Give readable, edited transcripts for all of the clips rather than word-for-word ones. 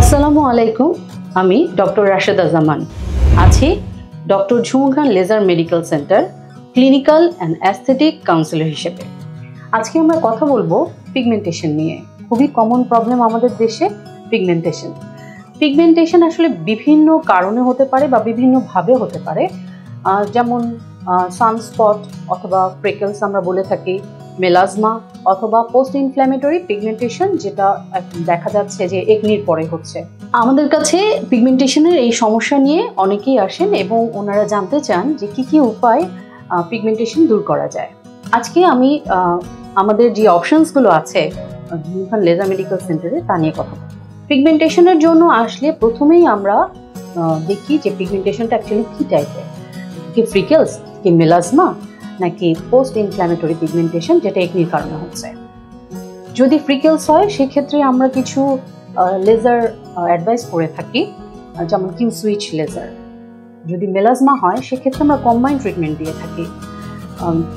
আসসালামু আলাইকুম, আমি ডক্টর রাশেদা জামান আছি doctor Jhumu Khan laser medical centre clinical and aesthetic counsellor হিসেবে। আজকে আমরা কথা বলবো পিগমেন্টেশন নিয়ে। খুবই কমন প্রবলেম আমাদের দেশে পিগমেন্টেশন। পিগমেন্টেশন আসলে বিভিন্ন কারণে হতে পারে বা বিভিন্নভাবে হতে পারে, যেমন সানস্পট অথবা ফ্রেকলস আমরা বলে থাকি, মেলাজমা অথবা পোস্ট ইনফ্ল্যামেটরি পিগমেন্টেশন, যেটা দেখা যাচ্ছে যে একনির পরে হচ্ছে। আমাদের কাছে পিগমেন্টেশনের এই সমস্যা নিয়ে অনেকেই আসেন এবং ওনারা জানতে চান যে কি কি উপায় পিগমেন্টেশন দূর করা যায়। আজকে আমি আমাদের যে অপশনসগুলো আছে ঝুমু খান লেজার মেডিকেল সেন্টারে তা নিয়ে কথা বলবো। পিগমেন্টেশনের জন্য আসলে প্রথমেই আমরা দেখি যে পিগমেন্টেশনটা অ্যাকচুয়ালি কি টাইপের, কি ফ্রিকেলস, কি মেলাজমা, নাকি পোস্ট ইনফ্ল্যামেটরি পিগমেন্টেশন যেটা একনির কারণে হচ্ছে। যদি ফ্রিকেলস হয় সেক্ষেত্রে আমরা কিছু লেজার অ্যাডভাইস করে থাকি, যেমন কিউ সুইচ লেজার। যদি মেলাজমা হয় সেক্ষেত্রে আমরা কম্বাইন্ড ট্রিটমেন্ট দিয়ে থাকি,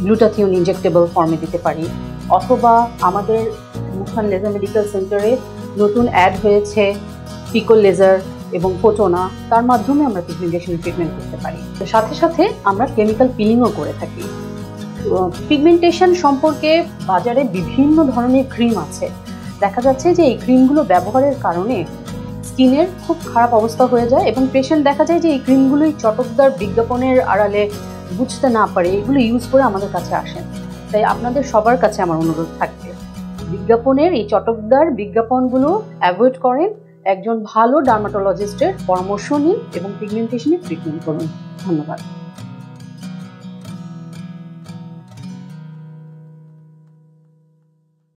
গ্লুটাথিওন ইনজেক্টেবল ফর্মে দিতে পারি, অথবা আমাদের ঝুমু খান লেজার মেডিকেল সেন্টারে নতুন অ্যাড হয়েছে পিকো লেজার এবং ফোটোনা, তার মাধ্যমে আমরা পিগমেন্টেশনের ট্রিটমেন্ট করতে পারি। তো সাথে সাথে আমরা কেমিক্যাল পিলিংও করে থাকি। পিগমেন্টেশন সম্পর্কে বাজারে বিভিন্ন ধরনের ক্রিম আছে। দেখা যাচ্ছে যে এই ক্রিমগুলো ব্যবহারের কারণে স্কিনের খুব খারাপ অবস্থা হয়ে যায় এবং পেশেন্ট দেখা যায় যে এই ক্রিমগুলোই চটকদার বিজ্ঞাপনের আড়ালে বুঝতে না পারে এগুলো ইউজ করে আমাদের কাছে আসেন। তাই আপনাদের সবার কাছে আমার অনুরোধ থাকবে, বিজ্ঞাপনের এই চটকদার বিজ্ঞাপনগুলো অ্যাভয়েড করেন, একজন ভালো ডার্মাটোলজিস্টের পরামর্শ নিন এবং পিগমেন্টেশনের ট্রিটমেন্ট করুন। ধন্যবাদ।